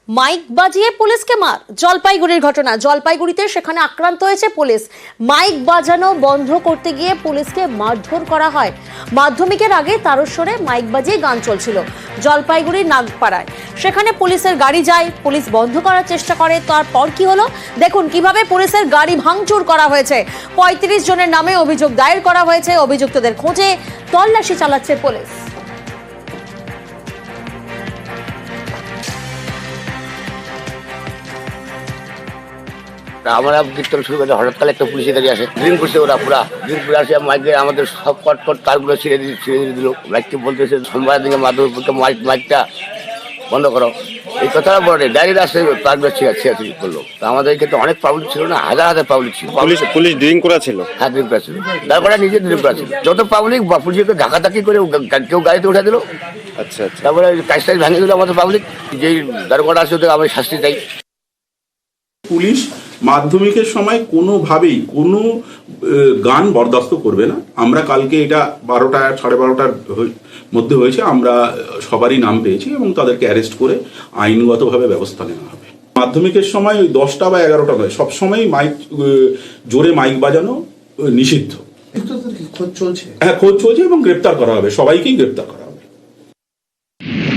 Mic বাজিয়ে পুলিশকে মার, জলপাইগুড়ির ঘটনা। জলপাইগুড়িতে সেখানে আক্রান্ত হয়েছে পুলিশ। মাইক বাজানো বন্ধ করতে গিয়ে পুলিশকে মারধর করা হয়। মাধ্যমিকের আগে তারস্বরে মাইক বাজিয়ে গান চলছিল জলপাইগুড়ির নাগপাড়ায়। সেখানে পুলিশের গাড়ি যায়, পুলিশ বন্ধ করার চেষ্টা করে। তারপর কি হলো দেখুন, কিভাবে পুলিশের গাড়ি ভাঙচুর করা হয়েছে। ৩৫ জনের নামে অভিযোগ দায়ের করা হয়েছে। অভিযুক্তদের খোঁজে তল্লাশি চালাচ্ছে পুলিশ। আমরা কীর্তন শুরু করে হঠাৎ কালে একটা পুলিশের গাড়ি আসে, ড্রিঙ্ক করছে ওরা, ড্রিঙ্ক করে আসে মাইকে আমাদের সব কট তারগুলো ছিঁড়ে দিল। মাইককে বলতেছে সোমবার দিকে মাধ্যমিক মাইকটা বন্ধ করো, এই কথাটা বলে ডাইরেক্ট আসে তারগুলো ছিঁড়াছিড়ি করলো। তো আমাদের কিন্তু অনেক পাবলিক ছিল না, হাজার পাবলিক ছিল। পুলিশ ড্রিঙ্ক করা ছিল? হ্যাঁ, ড্রিঙ্ক করা ছিল। তারপরে নিজে ড্রিঙ্ক করা ছিল। যত পাবলিক পুলিশকে ধাক্কাধাক্কি করে কেউ গাড়িতে উঠে দিল। আচ্ছা আচ্ছা। তারপরে কাজ ভাঙে দিল আমাদের পাবলিক। যেই দারোগাটা আছে ওদের আমি শাস্তি চাই। পুলিশ মাধ্যমিকের সময় কোনোভাবেই কোনো গান বরদাস্ত করবে না। আমরা কালকে এটা 12টা 12:30টার মধ্যে হয়েছে, আমরা সবারই নাম পেয়েছি এবং তাদেরকে অ্যারেস্ট করে আইনগতভাবে ব্যবস্থা নেওয়া হবে। মাধ্যমিকের সময় ওই 10টা বা 11টা নয়, সবসময় মাইক জোরে মাইক বাজানো নিষিদ্ধ। খোঁজ চলছে? হ্যাঁ, খোঁজ চলছে এবং গ্রেপ্তার করা হবে, সবাইকেই গ্রেপ্তার করা হবে।